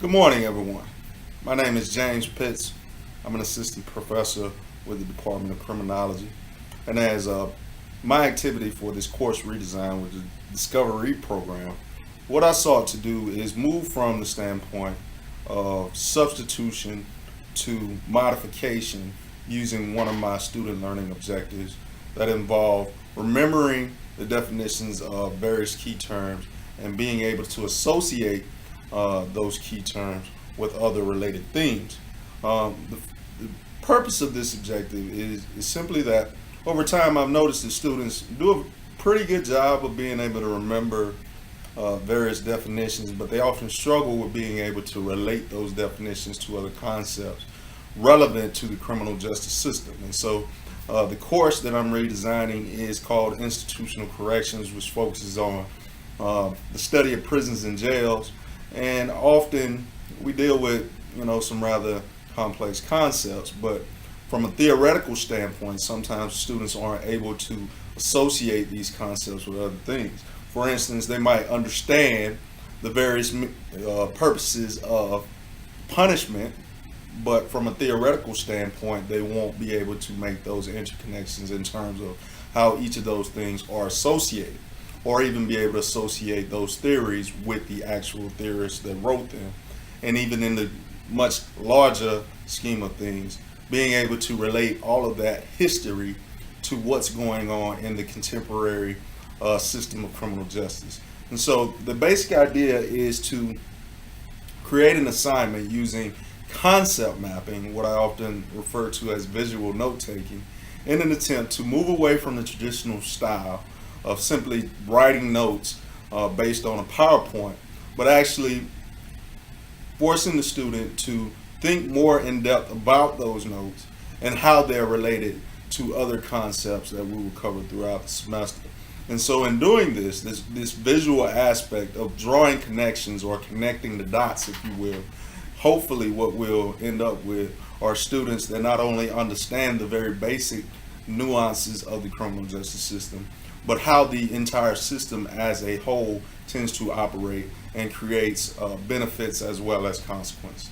Good morning, everyone. My name is James Pitts. I'm an assistant professor with the Department of Criminology. And as my activity for this course redesign with the DiscoverE program, what I sought to do is move from the standpoint of substitution to modification using one of my student learning objectives that involve remembering the definitions of various key terms and being able to associate those key terms with other related themes. The purpose of this objective is simply that over time I've noticed that students do a pretty good job of being able to remember various definitions, but they often struggle with being able to relate those definitions to other concepts relevant to the criminal justice system. And so the course that I'm redesigning is called Institutional Corrections, which focuses on the study of prisons and jails. And often we deal with, some rather complex concepts, but from a theoretical standpoint, sometimes students aren't able to associate these concepts with other things. For instance, they might understand the various purposes of punishment, but from a theoretical standpoint, they won't be able to make those interconnections in terms of how each of those things are associated, or even be able to associate those theories with the actual theorists that wrote them. And even in the much larger scheme of things, being able to relate all of that history to what's going on in the contemporary system of criminal justice. And so the basic idea is to create an assignment using concept mapping, what I often refer to as visual note taking, in an attempt to move away from the traditional style of simply writing notes based on a PowerPoint, but actually forcing the student to think more in depth about those notes and how they're related to other concepts that we will cover throughout the semester. And so in doing this visual aspect of drawing connections or connecting the dots, if you will, hopefully what we'll end up with are students that not only understand the very basic nuances of the criminal justice system, but how the entire system as a whole tends to operate and creates benefits as well as consequences.